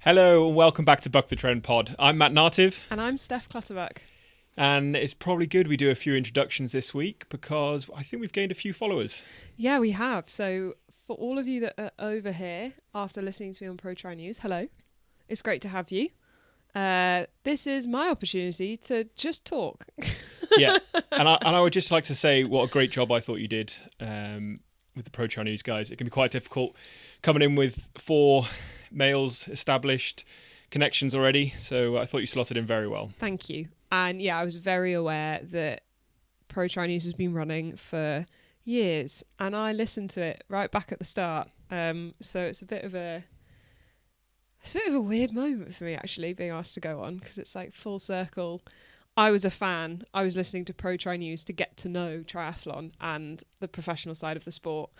Hello and welcome back to Buck the Trend Pod. I'm Matt Nartiv. And I'm Steph Clutterbuck. And it's probably good we do a few introductions this week because I think we've gained a few followers. Yeah, we have. So for all of you that are over here after listening to me on Pro Tri News, hello. It's great to have you. This is my opportunity to just talk. Yeah, and I would just like to say what a great job I thought you did with the Pro Tri News guys. It can be quite difficult coming in with 4 males established connections already, so I thought you slotted in very well. Thank you. And yeah, I was very aware that Pro Tri News has been running for years, and I listened to it right back at the start. So it's a bit of a weird moment for me actually being asked to go on, because it's like full circle. I was a fan. I was listening to Pro Tri News to get to know triathlon and the professional side of the sport.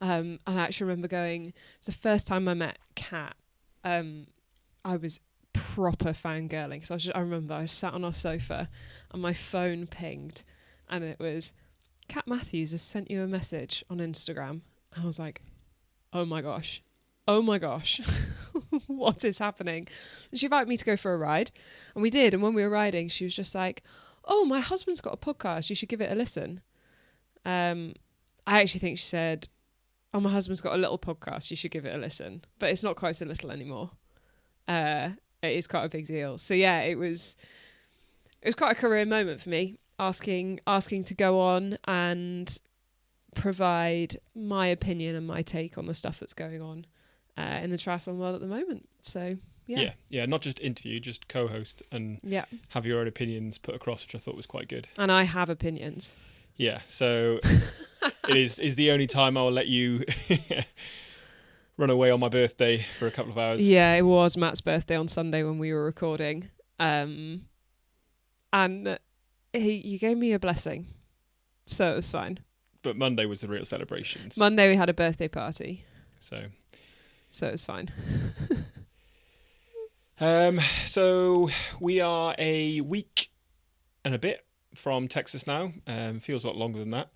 And I actually remember going, it's the first time I met Kat. I was proper fangirling. So I remember I was sat on our sofa and my phone pinged and it was, Kat Matthews has sent you a message on Instagram. And I was like, oh my gosh, what is happening? And she invited me to go for a ride, and we did. And when we were riding, she was just like, oh, my husband's got a podcast, you should give it a listen. I actually think she said, oh, my husband's got a little podcast, you should give it a listen. But it's not quite so little anymore. It is quite a big deal. So yeah, it was quite a career moment for me, asking to go on and provide my opinion and my take on the stuff that's going on in the triathlon world at the moment. So yeah, not just interview, just co-host and have your own opinions put across, which I thought was quite good. And I have opinions. Yeah, so it is the only time I will let you run away on my birthday for a couple of hours. Yeah, it was Matt's birthday on Sunday when we were recording, and you gave me a blessing, so it was fine. But Monday was the real celebrations. Monday we had a birthday party. So it was fine. So we are a week and a bit from Texas now. Feels a lot longer than that.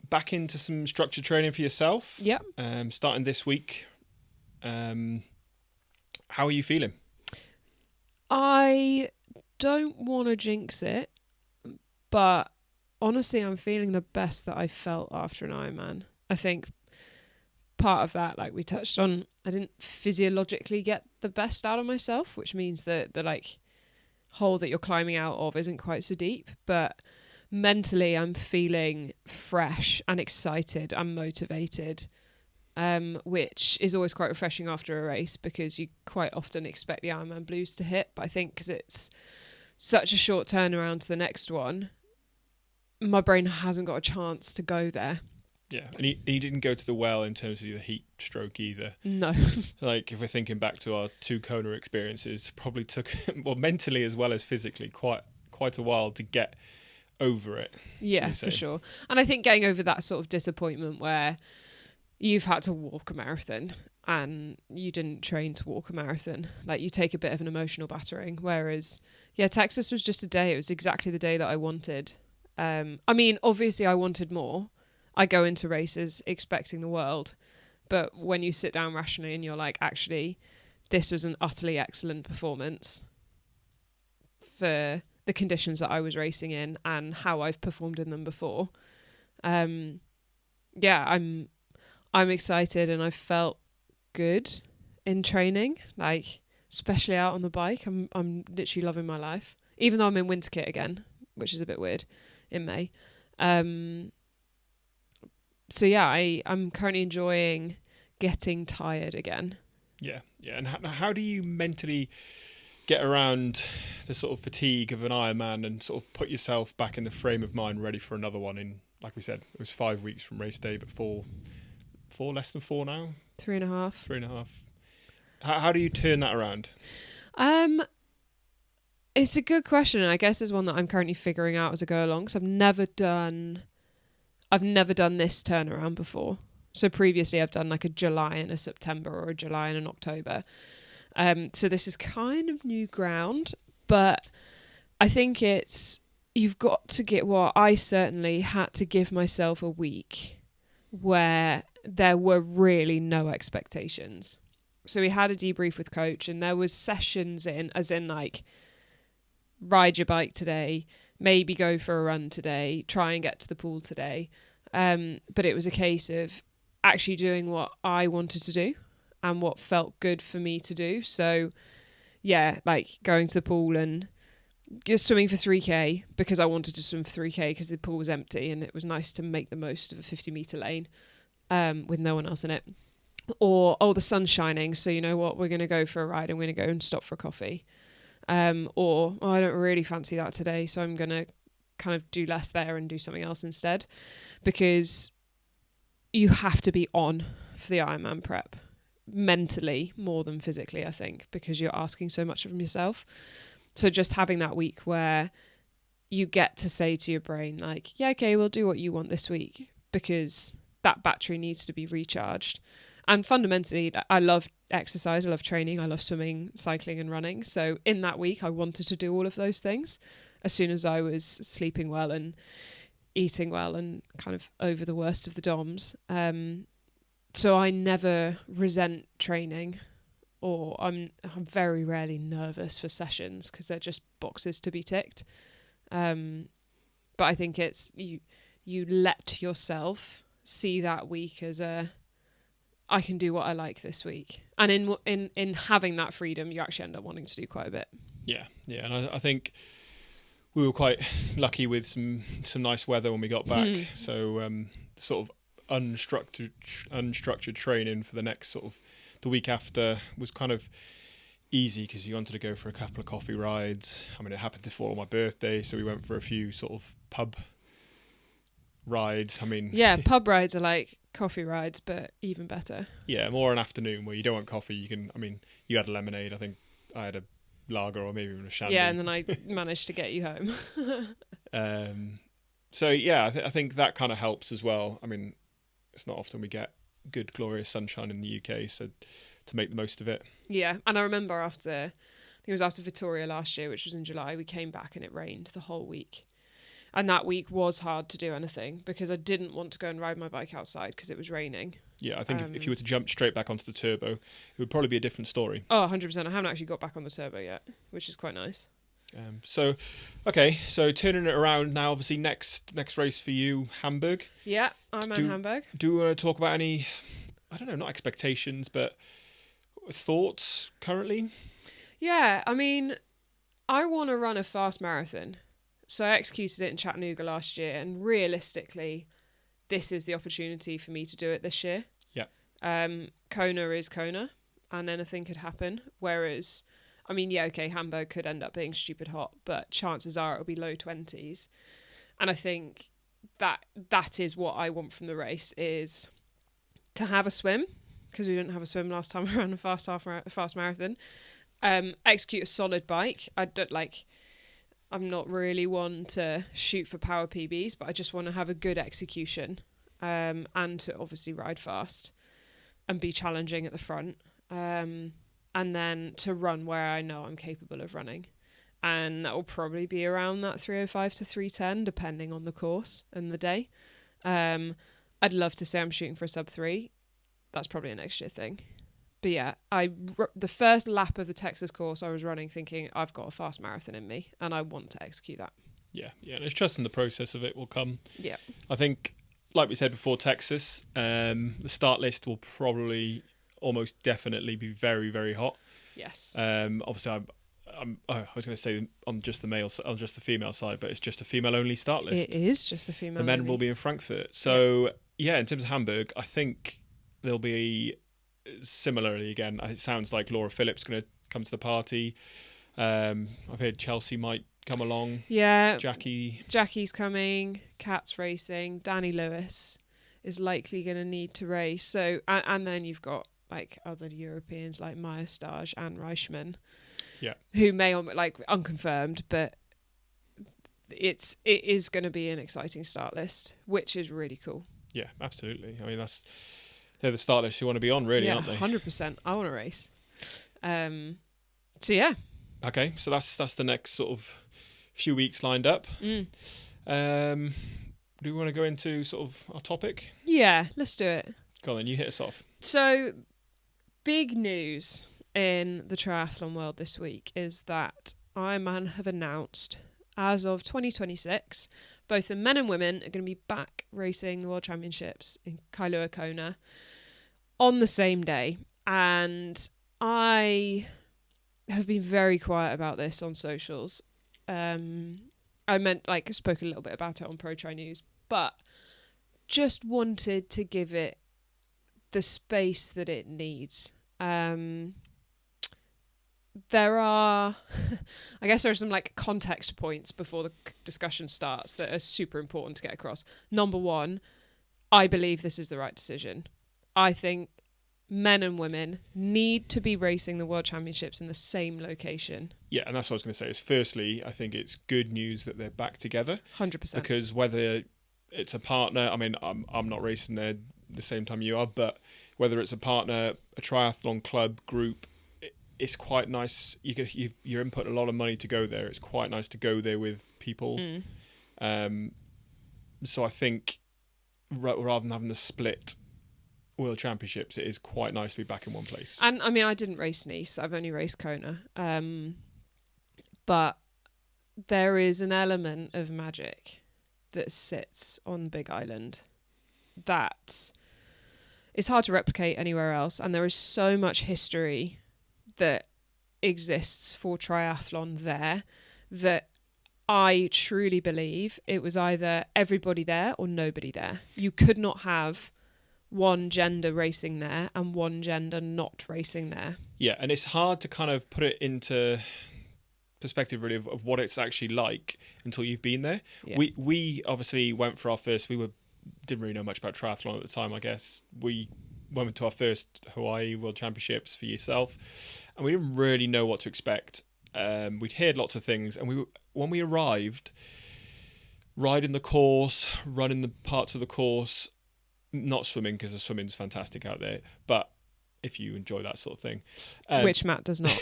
Back into some structured training for yourself. Yep. Starting this week. How are you feeling? I don't want to jinx it, but honestly, I'm feeling the best that I felt after an Ironman. I think part of that, like we touched on, I didn't physiologically get the best out of myself, which means that the like hole that you're climbing out of isn't quite so deep. But mentally, I'm feeling fresh and excited and motivated, which is always quite refreshing after a race, because you quite often expect the Ironman blues to hit. But I think because it's such a short turnaround to the next one, my brain hasn't got a chance to go there. Yeah, and you didn't go to the well in terms of the heat stroke either. No. Like, if we're thinking back to our 2 Kona experiences, probably took, well, mentally as well as physically, quite a while to get over it. Yeah, for sure. And I think getting over that sort of disappointment where you've had to walk a marathon and you didn't train to walk a marathon, like you take a bit of an emotional battering. Whereas, yeah, Texas was just a day. It was exactly the day that I wanted. I mean, obviously I wanted more. I go into races expecting the world, but when you sit down rationally and you're like, actually, this was an utterly excellent performance for the conditions that I was racing in and how I've performed in them before. I'm excited, and I felt good in training, like especially out on the bike. I'm literally loving my life, even though I'm in winter kit again, which is a bit weird in May. So yeah, I'm currently enjoying getting tired again. Yeah. And how do you mentally get around the sort of fatigue of an Ironman and sort of put yourself back in the frame of mind ready for another one in, like we said, it was 5 weeks from race day, but less than 4 now? 3.5. 3.5. How do you turn that around? It's a good question, and I guess it's one that I'm currently figuring out as I go along, because I've never done this turnaround before. So previously I've done like a July and a September, or a July and an October. So this is kind of new ground, but I think you've got to get, well, I certainly had to give myself a week where there were really no expectations So we had a debrief with coach, and there was sessions in, as in like, ride your bike today, maybe go for a run today, try and get to the pool today. But it was a case of actually doing what I wanted to do and what felt good for me to do. So yeah, like going to the pool and just swimming for 3k because I wanted to swim for 3k because the pool was empty and it was nice to make the most of a 50-meter lane with no one else in it. Or, the sun's shining, so you know what, we're going to go for a ride and we're going to go and stop for a coffee. Or, I don't really fancy that today, so I'm going to kind of do less there and do something else instead. Because you have to be on for the Ironman prep, mentally more than physically, I think, because you're asking so much of yourself. So just having that week where you get to say to your brain, like, yeah, okay, we'll do what you want this week, because that battery needs to be recharged. And fundamentally, I love exercise, I love training, I love swimming, cycling and running. So in that week, I wanted to do all of those things as soon as I was sleeping well and eating well and kind of over the worst of the DOMs. So I never resent training, or I'm very rarely nervous for sessions because they're just boxes to be ticked. But I think it's you let yourself see that week as I can do what I like this week, and in having that freedom, you actually end up wanting to do quite a bit. Yeah, and I think we were quite lucky with some nice weather when we got back. So sort of unstructured training for the next sort of the week after was kind of easy because you wanted to go for a couple of coffee rides. I mean, it happened to fall on my birthday, so we went for a few sort of pub rides. I mean, yeah, pub rides are like coffee rides, but even better. Yeah, more an afternoon where you don't want coffee. You can, I mean, you had a lemonade. I think I had a lager or maybe even a shandy. Yeah, and then I managed to get you home. So yeah, I think that kind of helps as well. I mean, it's not often we get good, glorious sunshine in the UK, so to make the most of it. Yeah, and I remember I think it was after Victoria last year, which was in July, we came back and it rained the whole week. And that week was hard to do anything because I didn't want to go and ride my bike outside because it was raining. Yeah, I think if you were to jump straight back onto the turbo, it would probably be a different story. Oh, 100%. I haven't actually got back on the turbo yet, which is quite nice. So turning it around now, obviously next race for you, Hamburg. Yeah, I'm in Hamburg. Do you want to talk about any, I don't know, not expectations, but thoughts currently? Yeah, I mean, I want to run a fast marathon. So I executed it in Chattanooga last year, and realistically, this is the opportunity for me to do it this year. Yeah. Kona is Kona, and anything could happen. Whereas, I mean, yeah, okay, Hamburg could end up being stupid hot, but chances are it'll be low 20s. And I think that is what I want from the race, is to have a swim, because we didn't have a swim last time around a fast marathon. Execute a solid bike. I'm not really one to shoot for power PBs, but I just want to have a good execution, and to obviously ride fast and be challenging at the front, and then to run where I know I'm capable of running. And that will probably be around that 305 to 310, depending on the course and the day. I'd love to say I'm shooting for a sub 3. That's probably a next year thing. But yeah, the first lap of the Texas course I was running thinking I've got a fast marathon in me and I want to execute that. Yeah, and it's just in the process of it will come. Yeah. I think, like we said before, Texas, the start list will probably almost definitely be very, very hot. Yes. Obviously, I was going to say on just the female side, but it's just a female-only start list. It is just a female. The men will be in Frankfurt. So yeah, in terms of Hamburg, I think there'll be similarly again. It sounds like Laura Phillips going to come to the party. I've heard Chelsea might come along. Yeah, Jackie's coming. Kat's racing. Danny Lewis is likely going to need to race. So and then you've got like other Europeans like Maya Stage and Reichmann. Yeah, who may like unconfirmed, but it is going to be an exciting start list, which is really cool. Yeah, absolutely. I mean, they're the start list you want to be on, really, aren't they? 100%. I want to race. So yeah. Okay, so that's the next sort of few weeks lined up. Do we want to go into sort of our topic? Yeah, let's do it. Go on then, you hit us off. So big news in the triathlon world this week is that Ironman have announced, as of 2026, both the men and women are going to be back racing the World Championships in Kailua Kona on the same day. And I have been very quiet about this on socials. Spoke a little bit about it on Pro Tri News, but just wanted to give it the space that it needs. There are some like context points before the discussion starts that are super important to get across. Number one, I believe this is the right decision. I think men and women need to be racing the World Championships in the same location. Yeah, and that's what I was going to say. Is firstly, I think it's good news that they're back together. 100%. Because whether it's a partner, I mean, I'm not racing there the same time you are, but whether it's a partner, a triathlon club, group, it's quite nice. You're input a lot of money to go there. It's quite nice to go there with people. So I think rather than having the split World Championships, it is quite nice to be back in one place. And I mean, I didn't race Nice. I've only raced Kona. But there is an element of magic that sits on Big Island that is hard to replicate anywhere else. And there is so much history that exists for triathlon there that I truly believe it was either everybody there or nobody there. You could not have one gender racing there and one gender not racing there. Yeah, and it's hard to kind of put it into perspective really of what it's actually like until you've been there. Yeah. We obviously went for our first, didn't really know much about triathlon at the time, I guess. We went to our first Hawaii World Championships for yourself, and we didn't really know what to expect. We'd heard lots of things, and when we arrived, riding the course, running the parts of the course, not swimming because the swimming's fantastic out there, but if you enjoy that sort of thing, which Matt does not.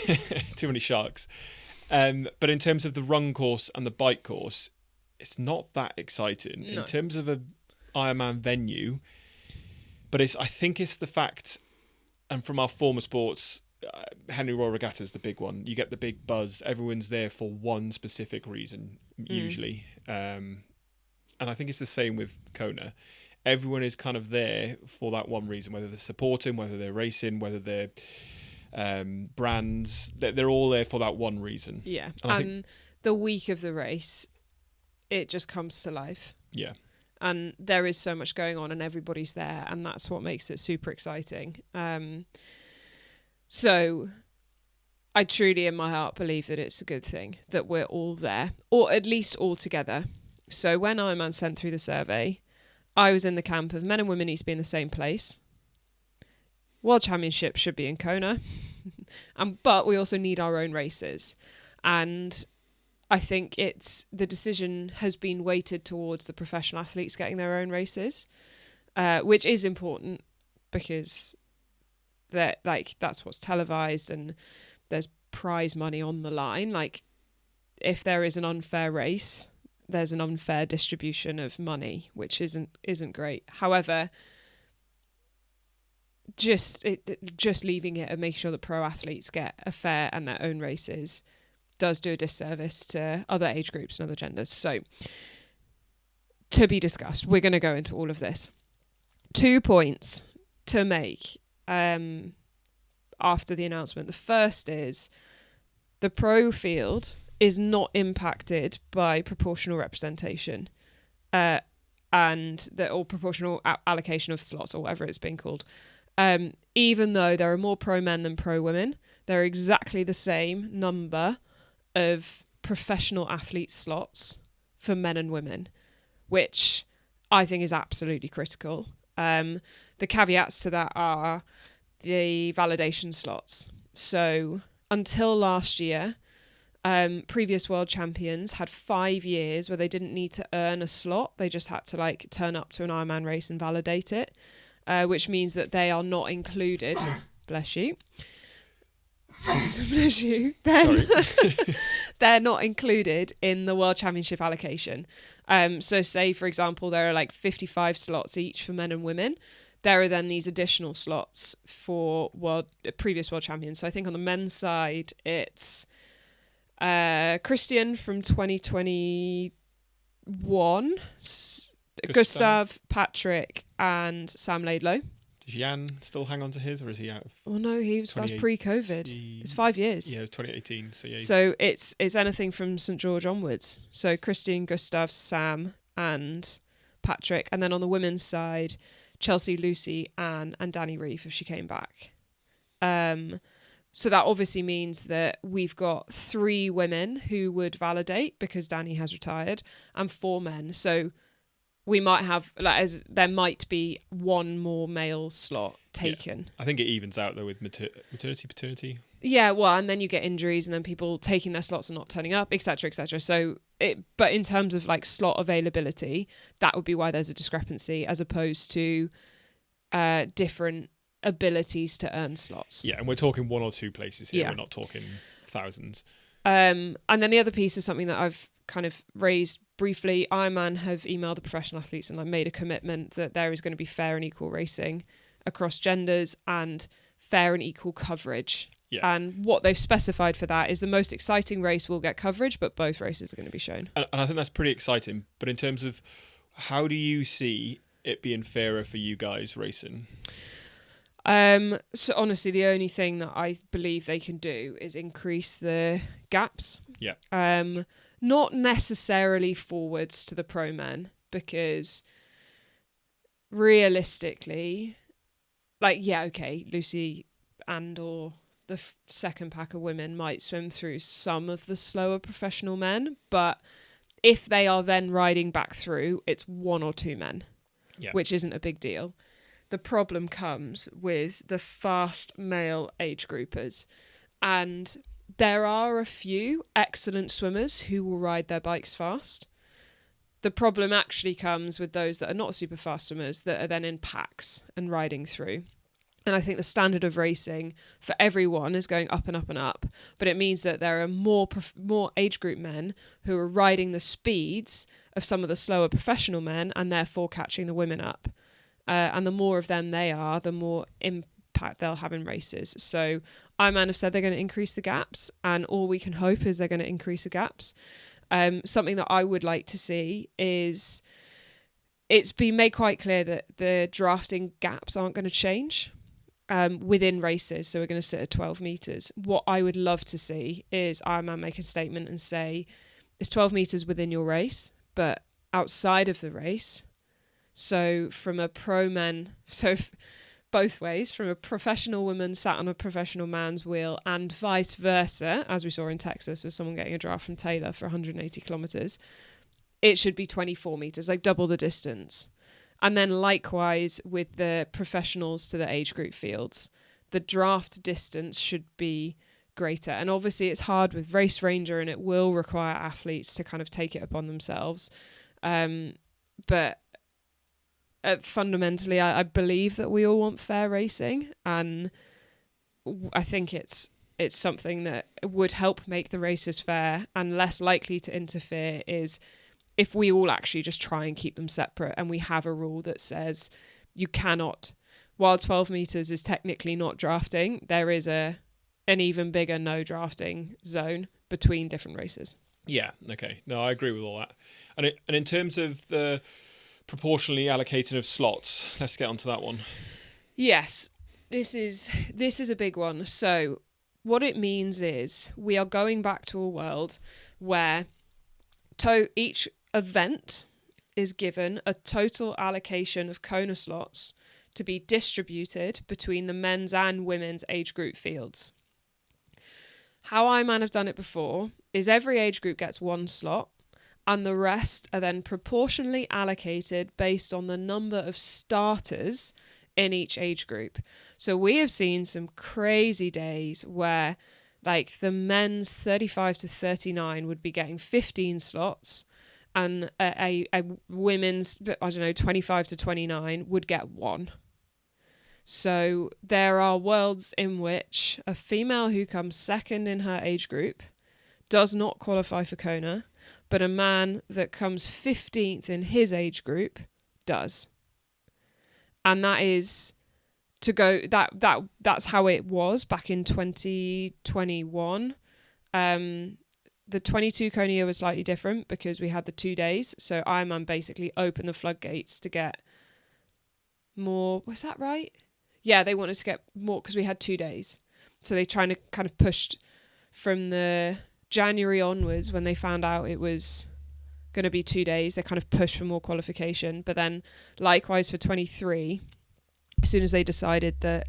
Too many sharks. But in terms of the run course and the bike course, it's not that exciting. No. In terms of a Ironman venue. But I think it's the fact, and from our former sports, Henry Royal Regatta is the big one. You get the big buzz. Everyone's there for one specific reason, usually. And I think it's the same with Kona. Everyone is kind of there for that one reason, whether they're supporting, whether they're racing, whether they're brands. They're all there for that one reason. Yeah. And the week of the race, it just comes to life. Yeah. And there is so much going on and everybody's there, and that's what makes it super exciting. So I truly in my heart believe that it's a good thing that we're all there, or at least all together. So when Ironman sent through the survey, I was in the camp of men and women need to be in the same place. World Championships should be in Kona. But we also need our own races. And I think the decision has been weighted towards the professional athletes getting their own races, which is important because that's what's televised and there's prize money on the line. Like, if there is an unfair race, there's an unfair distribution of money, which isn't great. However, just leaving it and making sure that pro athletes get a fair and their own races does do a disservice to other age groups and other genders. So, to be discussed. We're going to go into all of this. 2 points to make after the announcement. The first is the pro field is not impacted by proportional representation or proportional allocation of slots, or whatever it's been called. Even though there are more pro men than pro women, there are exactly the same number of professional athlete slots for men and women, which I think is absolutely critical. The caveats to that are the validation slots. So until last year, previous world champions had 5 years where they didn't need to earn a slot. They just had to turn up to an Ironman race and validate it, which means that they are not included. Bless you. Bless you. They're not included in the World Championship allocation. So say, for example, there are 55 slots each for men and women. there are then these additional slots for previous world champions. So I think on the men's side, it's Christian from 2021, Gustav, Patrick, and Sam Laidlow. Does Jan still hang on to his, or is he out of? Oh no, that's pre-COVID. It's 5 years. Yeah, it was 2018. So yeah. So it's anything from St George onwards. So Christian, Gustav, Sam, and Patrick, and then on the women's side, Chelsea, Lucy, Anne, and Danny Reeve if she came back. So that obviously means that we've got 3 women who would validate because Danny has retired, and 4 men. So we might have, there might be 1 more male slot taken. Yeah. I think it evens out though with maternity, paternity. Yeah, well, and then you get injuries, and then people taking their slots and not turning up, etc., etc. So, but in terms of like slot availability, that would be why there's a discrepancy, as opposed to different abilities to earn slots. Yeah, and we're talking 1 or 2 places here. Yeah. We're not talking thousands. And then the other piece is something that I've kind of raised briefly. Ironman have emailed the professional athletes and made a commitment that there is going to be fair and equal racing across genders and fair and equal coverage. Yeah. And what they've specified for that is the most exciting race will get coverage, but both races are going to be shown. And I think that's pretty exciting. But in terms of how do you see it being fairer for you guys racing? So honestly, the only thing that I believe they can do is increase the gaps. Yeah. Not necessarily forwards to the pro men, because realistically, Lucy and or the second pack of women might swim through some of the slower professional men, but if they are then riding back through, it's 1 or 2 men, which isn't a big deal. The problem comes with the fast male age groupers, and there are a few excellent swimmers who will ride their bikes fast. The problem actually comes with those that are not super fast swimmers that are then in packs and riding through. And I think the standard of racing for everyone is going up and up and up. But it means that there are more age group men who are riding the speeds of some of the slower professional men and therefore catching the women up. And the more of them they are, the more impact they'll have in races. So Ironman have said they're going to increase the gaps, and all we can hope is they're going to increase the gaps. Something that I would like to see is it's been made quite clear that the drafting gaps aren't going to change within races. So we're going to sit at 12 metres. What I would love to see is Ironman make a statement and say, it's 12 metres within your race, but outside of the race. So from a pro man, both ways, from a professional woman sat on a professional man's wheel and vice versa, as we saw in Texas with someone getting a draft from Taylor for 180 kilometres, it should be 24 metres, like double the distance. And then likewise with the professionals to the age group fields, the draft distance should be greater. And obviously it's hard with Race Ranger, and it will require athletes to kind of take it upon themselves. But fundamentally, I believe that we all want fair racing, and I think it's something that would help make the races fair and less likely to interfere is if we all actually just try and keep them separate, and we have a rule that says you cannot, while 12 metres is technically not drafting, there is an even bigger no drafting zone between different races. Yeah, okay. No, I agree with all that. And in terms of the proportionally allocating of slots, let's get onto that one. This is a big one. So what it means is we are going back to a world where each event is given a total allocation of Kona slots to be distributed between the men's and women's age group fields. How Ironman have done it before is every age group gets 1 slot, and the rest are then proportionally allocated based on the number of starters in each age group. So we have seen some crazy days where like the men's 35 to 39 would be getting 15 slots, and a women's, 25 to 29 would get 1. So there are worlds in which a female who comes second in her age group does not qualify for Kona, but a man that comes 15th in his age group does. and that is to go. That's how it was back in 2021. The 22 Kona year was slightly different because we had the 2 days. So Ironman basically opened the floodgates to get more. Was that right? Yeah, they wanted to get more because we had 2 days. So they trying to kind of pushed from the January onwards when they found out it was going to be 2 days. They kind of pushed for more qualification. But then likewise for 23, as soon as they decided that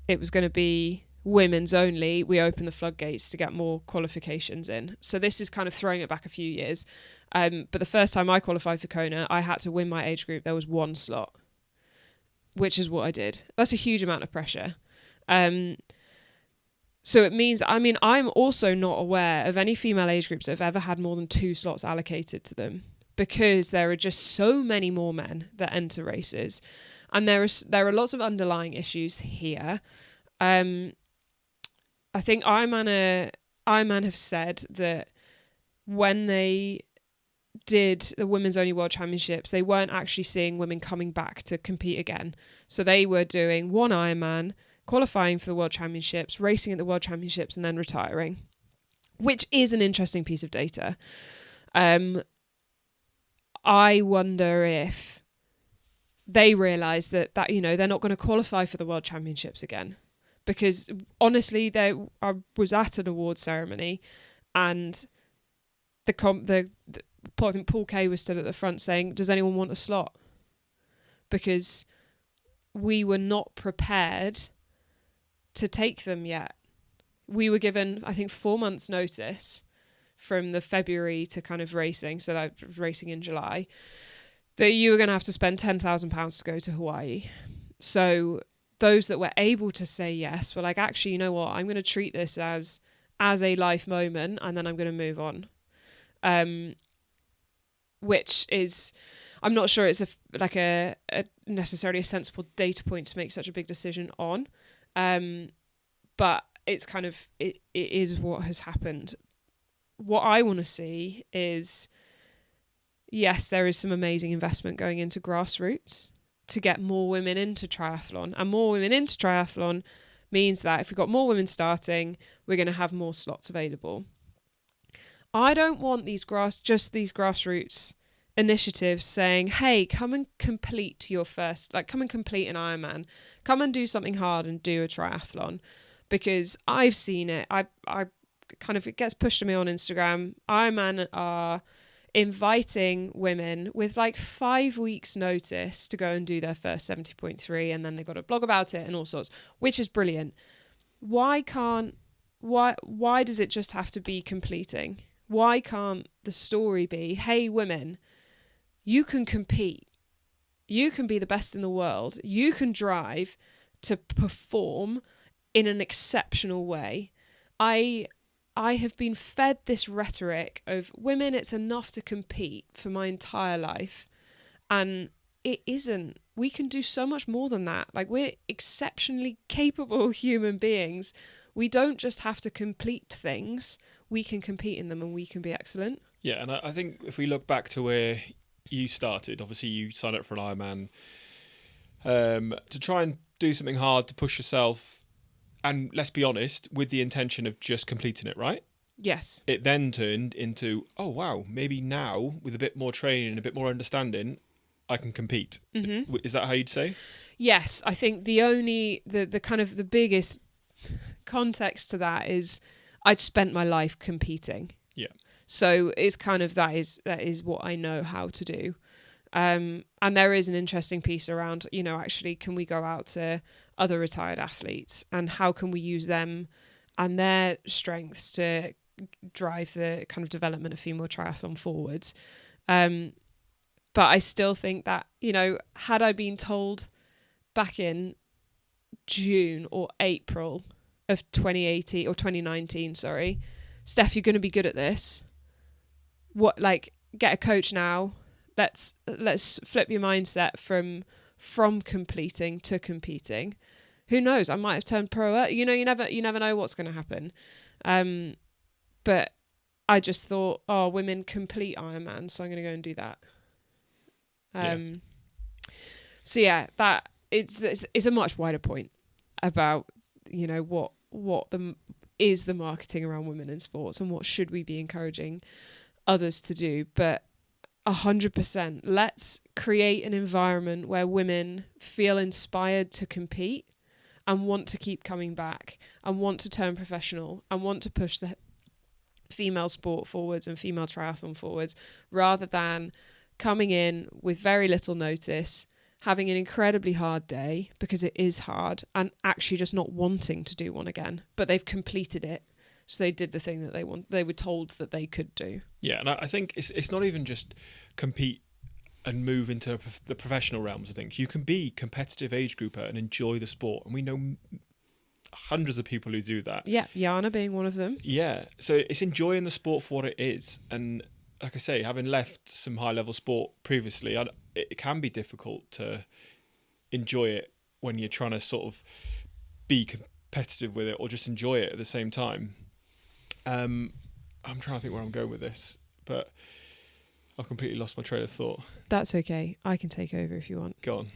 it was going to be women's only, we opened the floodgates to get more qualifications in. So this is kind of throwing it back a few years. But the first time I qualified for Kona, I had to win my age group. There was 1 slot, which is what I did. That's a huge amount of pressure. So it means, I mean, I'm also not aware of any female age groups that have ever had more than 2 slots allocated to them, because there are just so many more men that enter races. And there are lots of underlying issues here. I think Ironman have said that when they did the women's only world championships, they weren't actually seeing women coming back to compete again. So they were doing 1 Ironman, qualifying for the world championships, racing at the world championships, and then retiring, which is an interesting piece of data. I wonder if they realise that they're not going to qualify for the world championships again. Because honestly, I was at an awards ceremony, and I think Paul Kay was stood at the front saying, "Does anyone want a slot?" Because we were not prepared to take them yet. We were given, I think, 4 months' notice from the February to kind of racing, so that was racing in July, that you were going to have to spend £10,000 to go to Hawaii. So those that were able to say yes were like, actually, you know what, I'm going to treat this as a life moment, and then I'm going to move on. Which is, I'm not sure it's a necessarily a sensible data point to make such a big decision on. But it's kind of, it is what has happened. What I want to see is, yes, there is some amazing investment going into grassroots to get more women into triathlon, and more women into triathlon means that if we've got more women starting, we're going to have more slots available. I don't want these grassroots initiatives saying, hey, come and complete your first, come and complete an Ironman, come and do something hard and do a triathlon, because I've seen it. I kind of, it gets pushed to me on Instagram. Ironman are inviting women with 5 weeks notice to go and do their first 70.3, and then they've got to blog about it and all sorts, which is brilliant. Why does it just have to be completing? Why can't the story be, hey, women, you can compete. You can be the best in the world. You can drive to perform in an exceptional way. I have been fed this rhetoric of women, it's enough to compete for my entire life. And it isn't. We can do so much more than that. We're exceptionally capable human beings. We don't just have to complete things. We can compete in them, and we can be excellent. Yeah, and I think if we look back to where you started, obviously you signed up for an Ironman to try and do something hard to push yourself, and let's be honest, with the intention of just completing it, right? Yes. It then turned into, oh wow, maybe now with a bit more training and a bit more understanding, I can compete. Mm-hmm. Is that how you'd say? Yes, I think the kind of the biggest context to that is I'd spent my life competing. Yeah. So it's kind of that is what I know how to do. And there is an interesting piece around, actually, can we go out to other retired athletes, and how can we use them and their strengths to drive the kind of development of female triathlon forwards. But I still think that, had I been told back in June or April of 2018 or 2019, Steph, you're going to be good at this. Get a coach now. Let's flip your mindset from completing to competing. Who knows? I might have turned pro. You never know what's going to happen. But I just thought, women complete Ironman, so I'm going to go and do that. So yeah, it's a much wider point about, you know, what is the marketing around women in sports and what should we be encouraging others to do. But 100%, let's create an environment where women feel inspired to compete and want to keep coming back and want to turn professional and want to push the female sport forwards and female triathlon forwards, rather than coming in with very little notice, having an incredibly hard day because it is hard, and actually just not wanting to do one again. But they've completed it, so they did the thing that they were told that they could do. Yeah, and I think it's not even just compete and move into the professional realms of things. You can be competitive age grouper and enjoy the sport, and we know hundreds of people who do that. Yeah, Jana being one of them. Yeah, so it's enjoying the sport for what it is. And like I say, having left some high-level sport previously, it can be difficult to enjoy it when you're trying to sort of be competitive with it or just enjoy it at the same time. I'm trying to think where I'm going with this, but I've completely lost my train of thought. That's okay. I can take over if you want. Go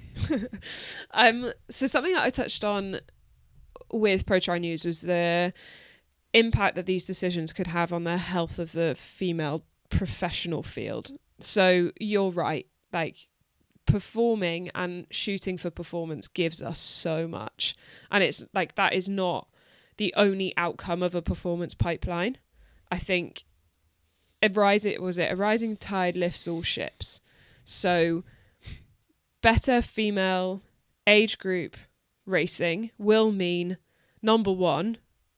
on. So something that I touched on with Pro Tri News was the impact that these decisions could have on the health of the female professional field. So you're right, like performing and shooting for performance gives us so much, and it's like that is not the only outcome of a performance pipeline. I think a rising tide lifts all ships. So better female age group racing will mean, number one,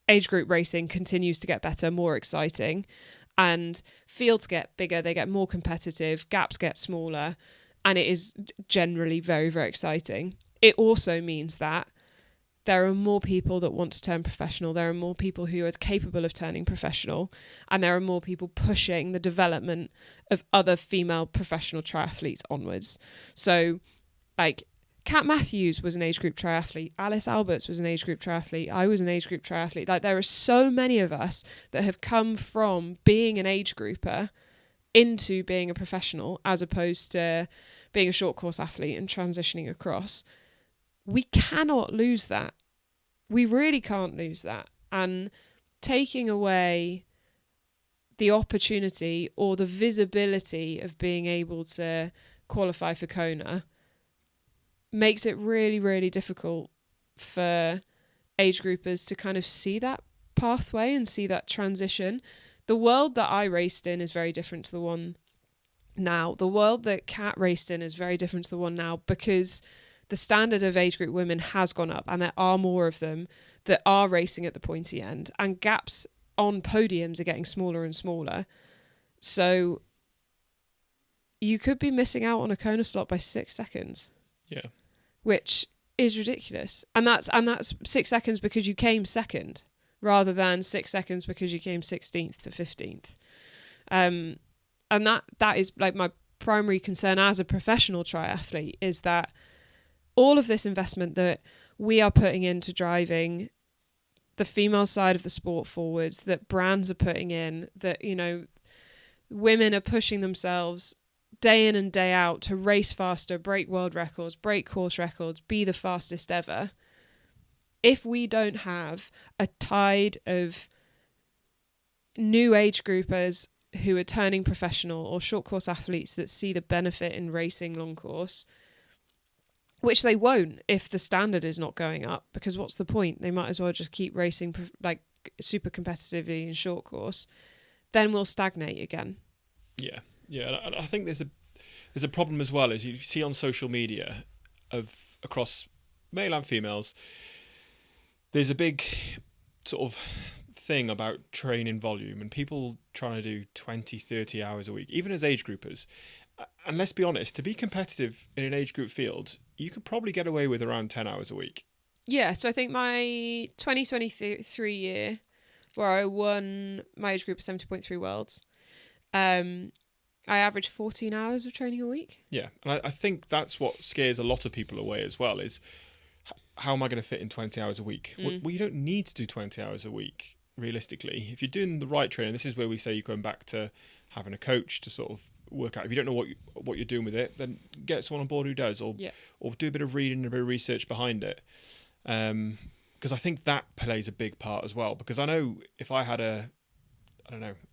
age group racing continues to get better, more exciting, and fields get bigger, they get more competitive, gaps get smaller, and it is generally very, very exciting. It also means that there are more people that want to turn professional, there are more people who are capable of turning professional, and there are more people pushing the development of other female professional triathletes onwards. So, like, Kat Matthews was an age group triathlete. Alice Alberts was an age group triathlete. I was an age group triathlete. Like, there are so many of us that have come from being an age grouper into being a professional, as opposed to being a short course athlete and transitioning across. We cannot lose that. We really can't lose that. And taking away the opportunity or the visibility of being able to qualify for Kona makes it really, really difficult for age groupers to kind of see that pathway and see that transition. The world that I raced in is very different to the one now. The world that Kat raced in is very different to the one now, because the standard of age group women has gone up, and there are more of them that are racing at the pointy end, and gaps on podiums are getting smaller and smaller. So you could be missing out on a Kona slot by 6 seconds. Yeah. Which is ridiculous. And that's 6 seconds because you came second, rather than 6 seconds because you came 16th to 15th. And that is like my primary concern as a professional triathlete, is that all of this investment that we are putting into driving the female side of the sport forwards, that brands are putting in, that, you know, women are pushing themselves day in and day out to race faster, break world records, break course records, be the fastest ever. If we don't have a tide of new age groupers who are turning professional, or short course athletes that see the benefit in racing long course, which they won't if the standard is not going up, because what's the point? They might as well just keep racing like super competitively in short course. Then we'll stagnate again. Yeah. Yeah, and I think there's a problem as well, as you see on social media of across male and females. There's a big sort of thing about training volume and people trying to do 20, 30 hours a week, even as age groupers. And let's be honest, to be competitive in an age group field, you could probably get away with around 10 hours a week. Yeah, so I think my 2023 year, where I won my age group of 70.3 Worlds, I average 14 hours of training a week. Yeah, and I think that's what scares a lot of people away as well, is how am I going to fit in 20 hours a week? Well, you don't need to do 20 hours a week, realistically. If you're doing the right training, this is where we say you're going back to having a coach to sort of work out. If you don't know what you're doing with it, then get someone on board who does, or do a bit of reading and a bit of research behind it. Because I think that plays a big part as well. Because I know if I had a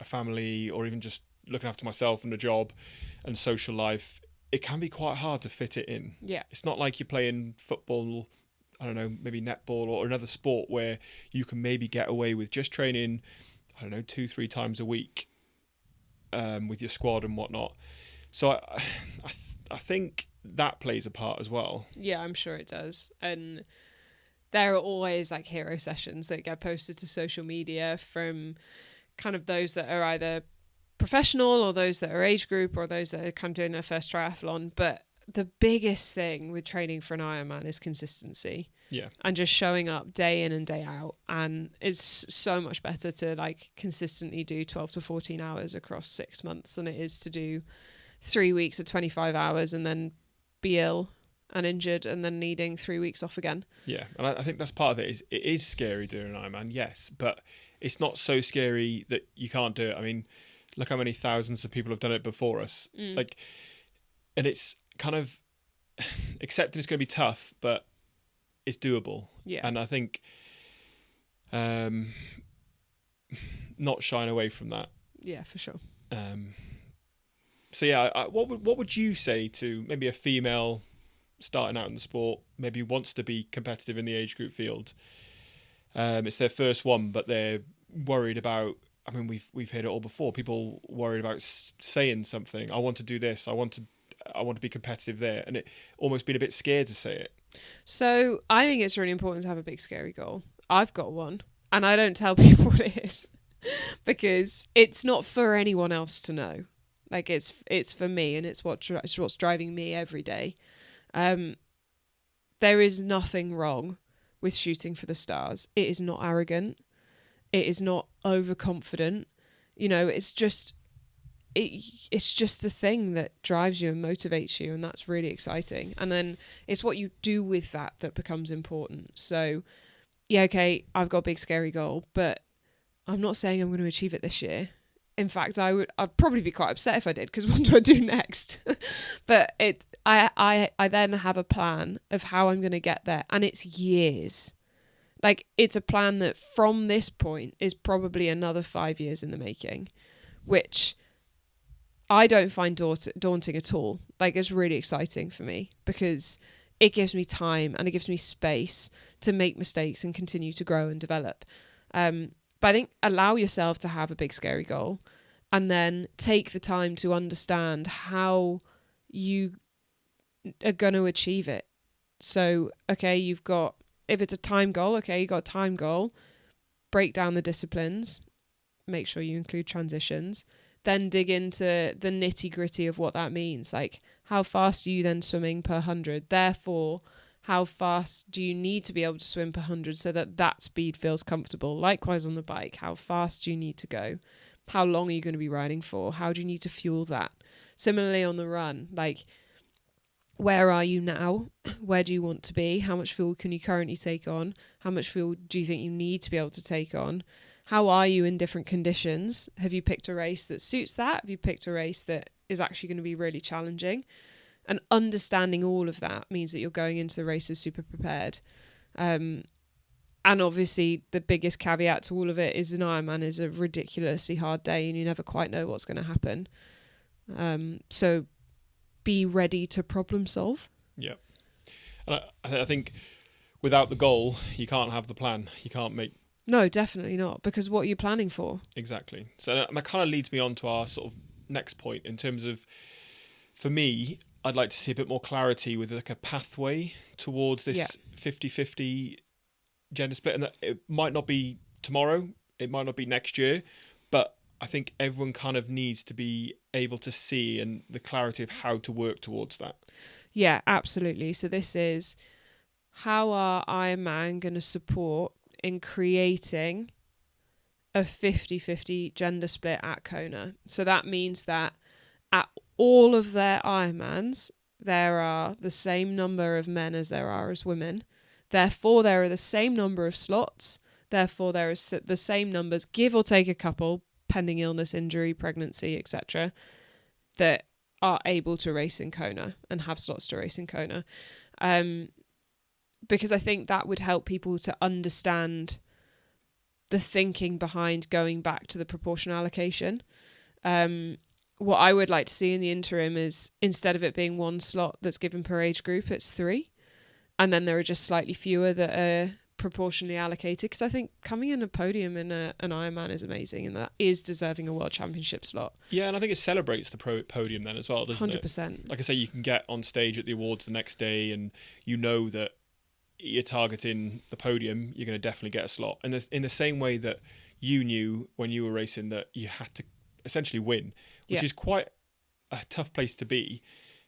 family, or even just looking after myself and a job and social life, it can be quite hard to fit it in. Yeah. It's not like you're playing football, I don't know, maybe netball or another sport where you can maybe get away with just training, 2-3 times a week with your squad and whatnot. So I think that plays a part as well. Yeah, I'm sure it does. And there are always like hero sessions that get posted to social media from kind of those that are either professional, or those that are age group, or those that are kind of doing their first triathlon. But the biggest thing with training for an Ironman is consistency. Yeah. And just showing up day in and day out. And it's so much better to like consistently do 12 to 14 hours across 6 months than it is to do 3 weeks of 25 hours and then be ill and injured and then needing 3 weeks off again. Yeah. And I think that's part of it. It is scary doing an Ironman, yes, but it's not so scary that you can't do it. I mean, look how many thousands of people have done it before us. And it's kind of accepting it's going to be tough, but it's doable. Yeah. And I think not shying away from that. Yeah, for sure. So yeah, what would you say to maybe a female starting out in the sport, maybe wants to be competitive in the age group field? It's their first one, but they're worried about, I mean, we've heard it all before. People worried about saying something. I want to do this. I want to be competitive there, and it almost been a bit scared to say it. So I think it's really important to have a big scary goal. I've got one, and I don't tell people what it is because it's not for anyone else to know. Like it's for me, and it's what's driving me every day. There is nothing wrong with shooting for the stars. It is not arrogant. It is not overconfident. It's just the thing that drives you and motivates you, and that's really exciting. And then it's what you do with that becomes important. So, yeah, okay, I've got a big scary goal, but I'm not saying I'm going to achieve it this year. In fact, I'd probably be quite upset if I did, because what do I do next? But I then have a plan of how I'm going to get there, and it's years. Like, it's a plan that from this point is probably another 5 years in the making, which I don't find daunting at all. Like, it's really exciting for me because it gives me time and it gives me space to make mistakes and continue to grow and develop. But I think allow yourself to have a big scary goal and then take the time to understand how you are going to achieve it. So, okay, if it's a time goal, okay, you got a time goal, break down the disciplines, make sure you include transitions, then dig into the nitty gritty of what that means. Like, how fast are you then swimming per 100? Therefore, how fast do you need to be able to swim per 100 so that speed feels comfortable? Likewise on the bike, how fast do you need to go? How long are you going to be riding for? How do you need to fuel that? Similarly on the run, like, where are you now? Where do you want to be? How much fuel can you currently take on? How much fuel do you think you need to be able to take on? How are you in different conditions? Have you picked a race that suits that? Have you picked a race that is actually going to be really challenging? And understanding all of that means that you're going into the races super prepared. And obviously the biggest caveat to all of it is an Ironman is a ridiculously hard day and you never quite know what's going to happen. So be ready to problem solve. Yeah. And I think without the goal, you can't have the plan. You can't make... No, definitely not. Because what are you planning for? Exactly. So that kind of leads me on to our sort of next point in terms of, for me, I'd like to see a bit more clarity with like a pathway towards this 50-50 gender split. And that it might not be tomorrow, it might not be next year, but I think everyone kind of needs to be able to see and the clarity of how to work towards that. Yeah, absolutely. So this is how are Ironman going to support in creating a 50-50 gender split at Kona. So that means that at all of their Ironmans, there are the same number of men as there are as women. Therefore, there are the same number of slots. Therefore, there is the same numbers, give or take a couple, pending illness, injury, pregnancy, etc., that are able to race in Kona and have slots to race in Kona. Because I think that would help people to understand the thinking behind going back to the proportional allocation. What I would like to see in the interim is, instead of it being 1 slot that's given per age group, it's 3. And then there are just slightly fewer that are proportionally allocated. Because I think coming in a podium in an Ironman is amazing, and that is deserving a World Championship slot. Yeah, and I think it celebrates the podium then as well, doesn't 100%. it? Like I say, you can get on stage at the awards the next day and you know that you're targeting the podium, you're going to definitely get a slot. And in the same way that you knew when you were racing that you had to essentially win, which is quite a tough place to be,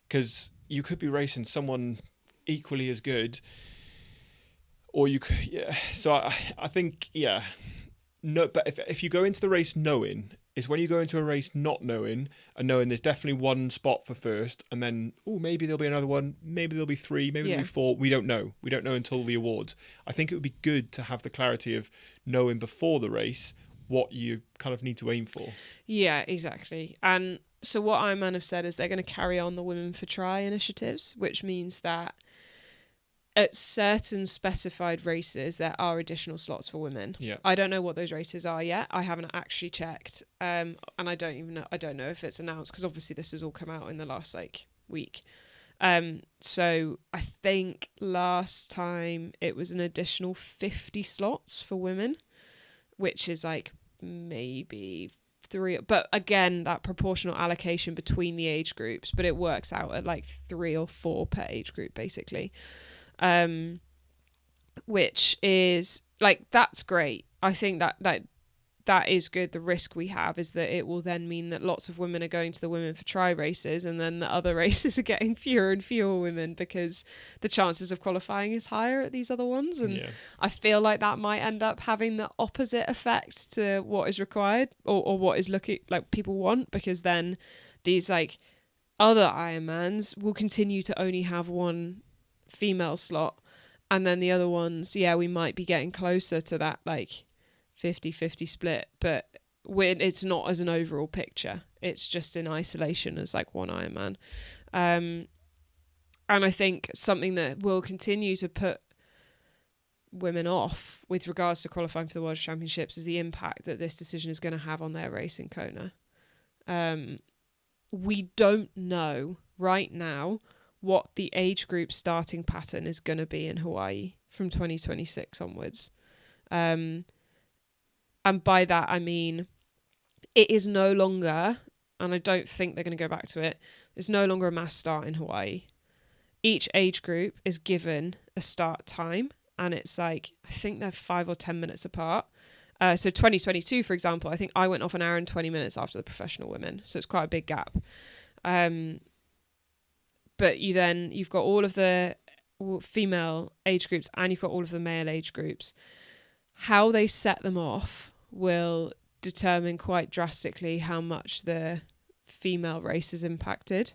because you could be racing someone equally as good, or you could, so I think, no, but if you go into the race knowing, is when you go into a race not knowing, and knowing there's definitely 1 spot for first, and then maybe there'll be another one, maybe there'll be 3, maybe there'll be 4. We don't know until the awards. I think it would be good to have the clarity of knowing before the race what you kind of need to aim for. Yeah, exactly. And so what Ironman have said is they're going to carry on the Women for Try initiatives, which means that at certain specified races, there are additional slots for women. Yeah. I don't know what those races are yet. I haven't actually checked. And I don't know if it's announced, because obviously this has all come out in the last week. So I think last time it was an additional 50 slots for women, which is maybe 3. But again, that proportional allocation between the age groups, but it works out at 3 or 4 per age group, basically. Which is that's great. I think that is good. The risk we have is that it will then mean that lots of women are going to the Women for Try races, and then the other races are getting fewer and fewer women because the chances of qualifying is higher at these other ones. And I feel like that might end up having the opposite effect to what is required, or what is looking like people want, because then these other Ironmans will continue to only have 1 female slot, and then the other ones, we might be getting closer to that 50-50 split, but it's not as an overall picture. It's just in isolation as 1 Ironman. And I think something that will continue to put women off with regards to qualifying for the World Championships is the impact that this decision is going to have on their race in Kona. We don't know right now what the age group starting pattern is going to be in Hawaii from 2026 onwards. And by that, I mean, it is no longer, and I don't think they're going to go back to it, there's no longer a mass start in Hawaii. Each age group is given a start time, and it's I think they're 5 or 10 minutes apart. So 2022, for example, I think I went off an hour and 20 minutes after the professional women, so it's quite a big gap. But you've got all of the female age groups and you've got all of the male age groups. How they set them off will determine quite drastically how much the female race is impacted.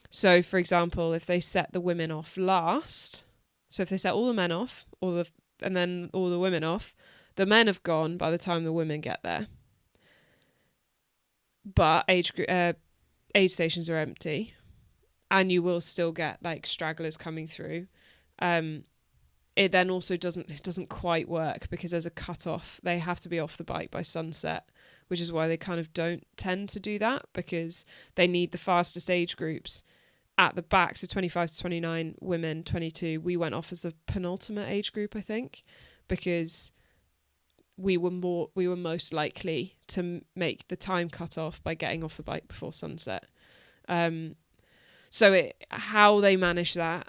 So, for example, if they set the women off last, so if they set all the men off, and then all the women off, the men have gone by the time the women get there. But age stations are empty. And you will still get stragglers coming through. It then also doesn't quite work because there's a cut-off. They have to be off the bike by sunset, which is why they kind of don't tend to do that, because they need the fastest age groups at the back. So 25 to 29 women, 22. We went off as the penultimate age group, I think, because we were most likely to make the time cut-off by getting off the bike before sunset. So how they manage that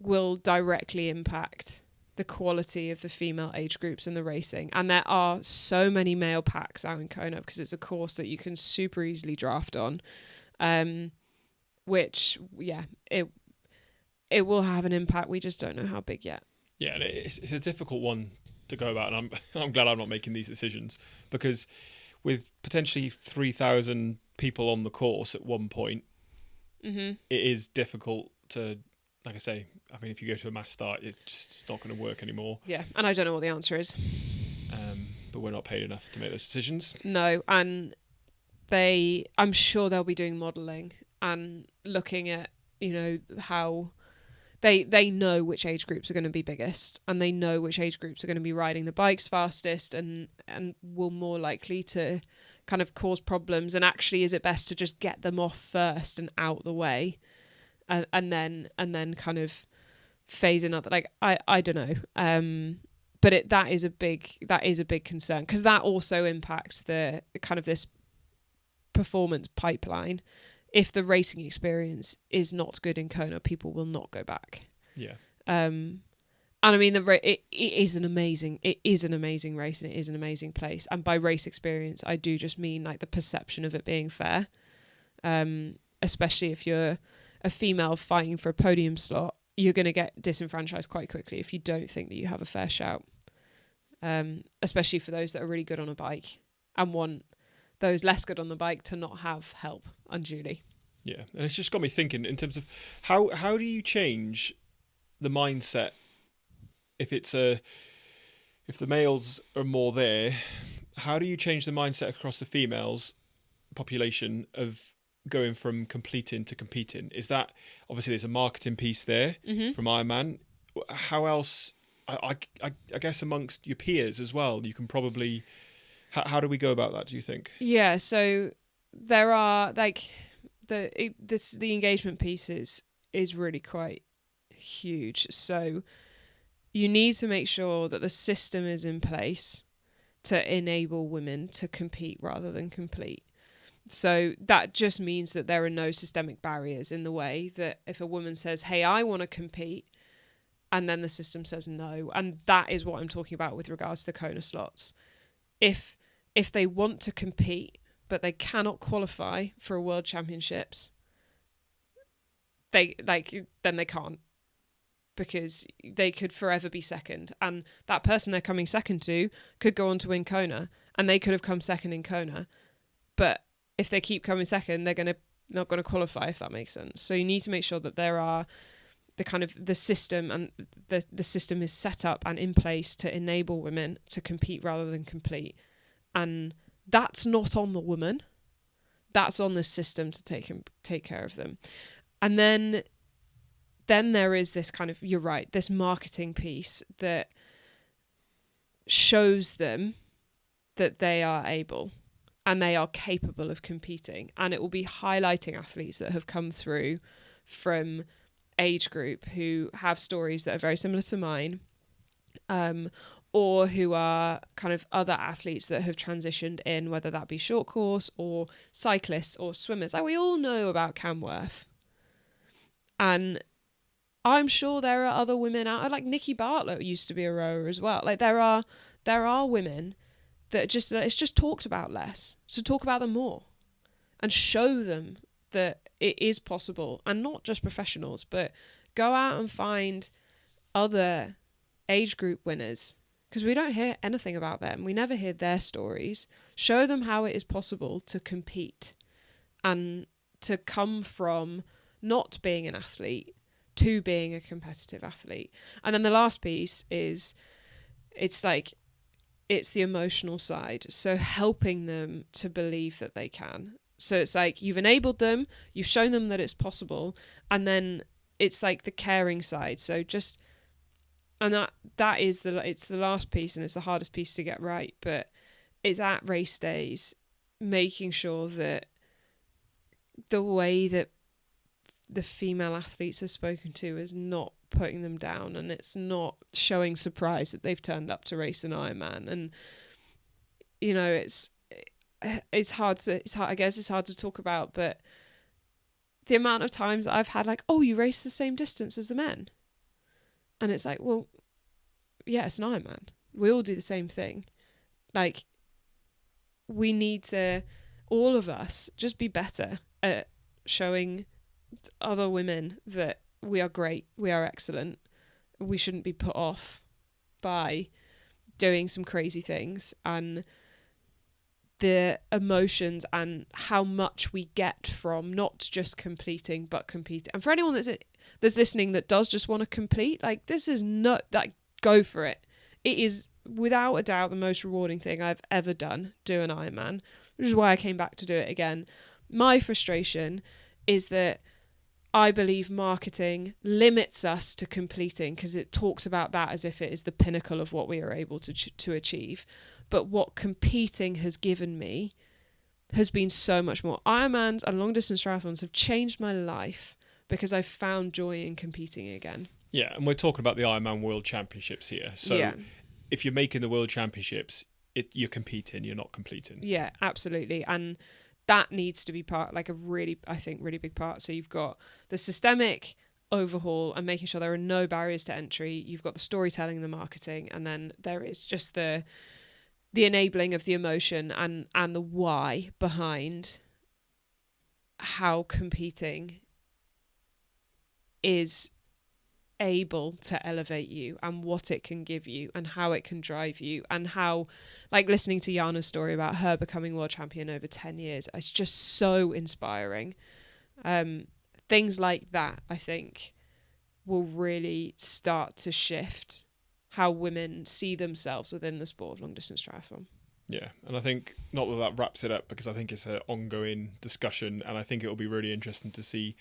will directly impact the quality of the female age groups in the racing. And there are so many male packs out in Kona because it's a course that you can super easily draft on, which, it will have an impact. We just don't know how big yet. Yeah, and it's a difficult one to go about, and I'm glad I'm not making these decisions, because with potentially 3,000 people on the course at one point, it is difficult to, like I say, if you go to a mass start, it's not going to work anymore. Yeah, and I don't know what the answer is. But we're not paid enough to make those decisions. No, and I'm sure they'll be doing modelling and looking at, how they know which age groups are going to be biggest, and they know which age groups are going to be riding the bikes fastest and will more likely to kind of cause problems. And actually, is it best to just get them off first and out the way, and then kind of phase in other, like, I don't know. But that is a big concern, because that also impacts the kind of this performance pipeline. If the racing experience is not good in Kona, people will not go back. Yeah. And I mean, it is an amazing race, and it is an amazing place. And by race experience, I do just mean like the perception of it being fair. Especially if you're a female fighting for a podium slot, you're going to get disenfranchised quite quickly if you don't think that you have a fair shout. Especially for those that are really good on a bike and want those less good on the bike to not have help unduly. Yeah, and it's just got me thinking in terms of how do you change the mindset if the males are more there? How do you change the mindset across the females population of going from completing to competing? Is that, obviously there's a marketing piece there from Ironman. How else? I guess amongst your peers as well, you can probably. How do we go about that, do you think? Yeah, so there are like the engagement piece is really quite huge. So you need to make sure that the system is in place to enable women to compete rather than complete. So that just means that there are no systemic barriers in the way that if a woman says, hey, I want to compete, and then the system says no. And that is what I'm talking about with regards to Kona slots. If they want to compete, but they cannot qualify for a world championships, then they can't, because they could forever be second. And that person they're coming second to could go on to win Kona, and they could have come second in Kona. But if they keep coming second, they're not going to qualify, if that makes sense. So you need to make sure that there are the system, and the system is set up and in place to enable women to compete rather than complete. And that's not on the woman. That's on the system to take care of them. And then there is this kind of, you're right, this marketing piece that shows them that they are able and they are capable of competing. And it will be highlighting athletes that have come through from age group who have stories that are very similar to mine, or who are kind of other athletes that have transitioned in, whether that be short course or cyclists or swimmers. Like, we all know about Camworth. And I'm sure there are other women out, like Nikki Bartlett used to be a rower as well. Like, there are women that it's just talked about less. So talk about them more and show them that it is possible, and not just professionals, but go out and find other age group winners, because we don't hear anything about them. We never hear their stories. Show them how it is possible to compete and to come from not being an athlete to being a competitive athlete. And then the last piece is, it's the emotional side. So helping them to believe that they can. So it's like, you've enabled them, you've shown them that it's possible, and then it's like the caring side. So just, and that is it's the last piece, and it's the hardest piece to get right, but it's at race days, making sure that the way that the female athletes are spoken to is not putting them down, and it's not showing surprise that they've turned up to race an Ironman. And it's hard. I guess it's hard to talk about, but the amount of times that I've had like, oh, you race the same distance as the men, and it's like, well, yeah, it's an Ironman. We all do the same thing. Like, we need to, all of us, just be better at showing other women that we are great, we are excellent. We shouldn't be put off by doing some crazy things, and the emotions and how much we get from not just completing but competing. And for anyone that's listening that does just want to complete, like, this is not that, go for it. It is without a doubt the most rewarding thing I've ever done, do an Ironman, which is why I came back to do it again. My frustration is that I believe marketing limits us to completing, because it talks about that as if it is the pinnacle of what we are able to achieve. But what competing has given me has been so much more. Ironmans and long distance triathlons have changed my life because I've found joy in competing again. Yeah, and we're talking about the Ironman World Championships here. So if you're making the World Championships, you're competing, you're not completing. Yeah, absolutely. And that needs to be part, like really big part. So you've got the systemic overhaul and making sure there are no barriers to entry. You've got the storytelling and the marketing, and then there is just the enabling of the emotion and the why behind how competing is able to elevate you and what it can give you and how it can drive you, and how, like, listening to Jana's story about her becoming world champion over 10 years, it's just so inspiring. Things like that, I think, will really start to shift how women see themselves within the sport of long distance triathlon. Yeah, and I think, not that wraps it up, because I think it's an ongoing discussion, and I think it will be really interesting to see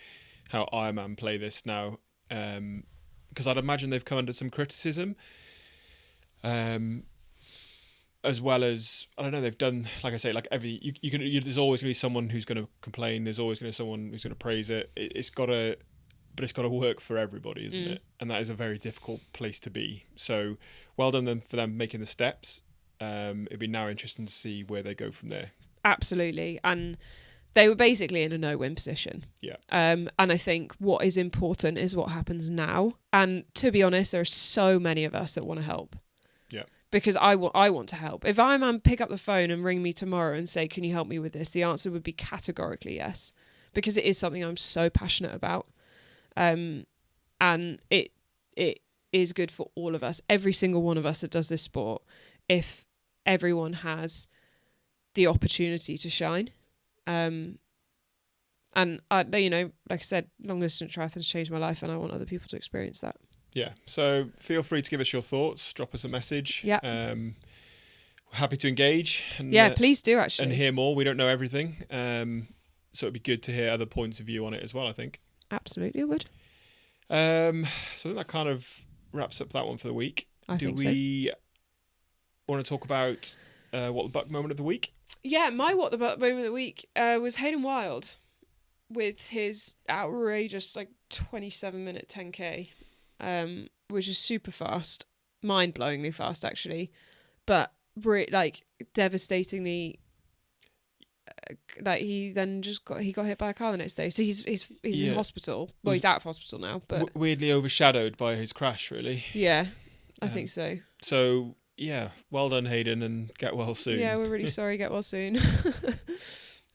how Ironman play this now, because I'd imagine they've come under some criticism, as well as, I don't know, they've done, like I say, like there's always going to be someone who's going to complain, there's always going to be someone who's going to praise it. It's got to work for everybody, isn't it? And that is a very difficult place to be. So well done for them making the steps. It'd be now interesting to see where they go from there. Absolutely. And they were basically in a no-win position. Yeah. And I think what is important is what happens now. And to be honest, there are so many of us that want to help. Yeah. Because I want to help. If Ironman pick up the phone and ring me tomorrow and say, can you help me with this? The answer would be categorically yes. Because it is something I'm so passionate about. And it is good for all of us. Every single one of us that does this sport, if everyone has the opportunity to shine. And I, like I said, long distance triathlons changed my life, and I want other people to experience that. Yeah. So feel free to give us your thoughts, drop us a message. Yeah. We're happy to engage. And, please do, actually. And hear more. We don't know everything. So it'd be good to hear other points of view on it as well, I think. Absolutely, it would. So I think that kind of wraps up that one for the week. Do we want to talk about what the buck moment of the week? Yeah, my what the buck moment of the week was Hayden Wild with his outrageous 27-minute 10K, which is super fast, mind-blowingly fast actually, but devastatingly. He then got hit by a car the next day, so he's in hospital. Well, he's out of hospital now, but weirdly overshadowed by his crash, really. Yeah, I think so. So yeah, well done, Hayden, and get well soon. Yeah, we're really sorry. Get well soon.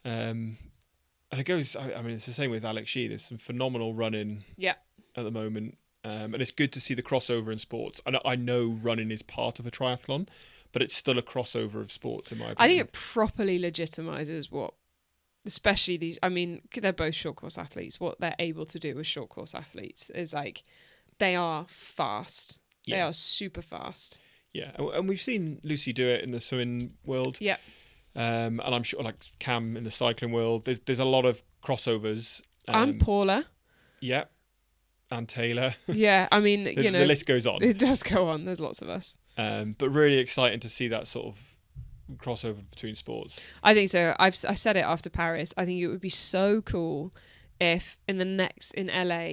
And it goes. I mean, it's the same with Alex Shee. There's some phenomenal running. Yeah. At the moment, and it's good to see the crossover in sports. I know running is part of a triathlon, but it's still a crossover of sports, in my opinion. I think it properly legitimizes what, especially these, I mean, they're both short course athletes. What they're able to do as short course athletes is they are fast. Yeah. They are super fast. Yeah. And we've seen Lucy do it in the swimming world. Yeah. And I'm sure, Cam in the cycling world, there's a lot of crossovers. And Paula. Yeah. And Taylor. Yeah. I mean, the list goes on. It does go on. There's lots of us. But really exciting to see that sort of crossover between sports. I think so. I said it after Paris. I think it would be so cool if in LA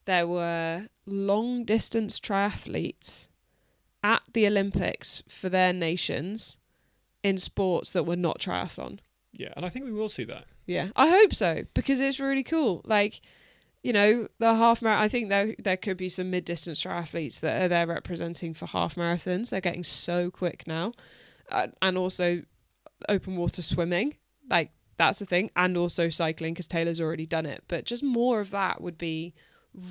there were long distance triathletes at the Olympics for their nations in sports that were not triathlon. Yeah, and I think we will see that. Yeah, I hope so, because it's really cool. The half marathon, I think there could be some mid-distance triathletes that are there representing for half marathons. They're getting so quick now. And also open water swimming. That's a thing. And also cycling, because Taylor's already done it. But just more of that would be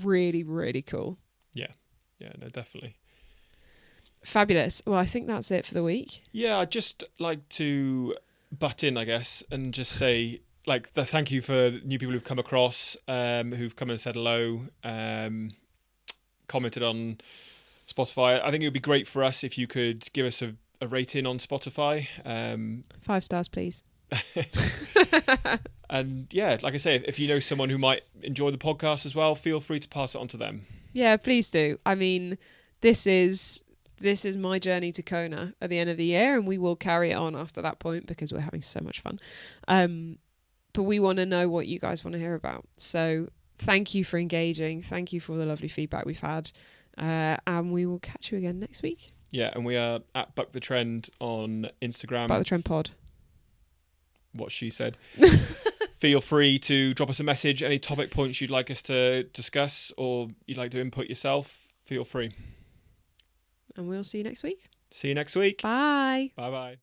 really, really cool. Yeah. Yeah, no, definitely. Fabulous. Well, I think that's it for the week. Yeah, I'd just like to butt in, I guess, and just say, the thank you for new people who've come across, who've come and said hello, commented on Spotify. I think it would be great for us if you could give us a rating on Spotify. 5 stars, please. And yeah, like I say, if you know someone who might enjoy the podcast as well, feel free to pass it on to them. Yeah, please do. I mean, this is my journey to Kona at the end of the year, and we will carry it on after that point because we're having so much fun. But we want to know what you guys want to hear about. So thank you for engaging. Thank you for all the lovely feedback we've had. And we will catch you again next week. Yeah, and we are at Buck the Trend on Instagram. Buck the Trend Pod. What she said. Feel free to drop us a message. Any topic points you'd like us to discuss or you'd like to input yourself, feel free. And we'll see you next week. See you next week. Bye. Bye-bye.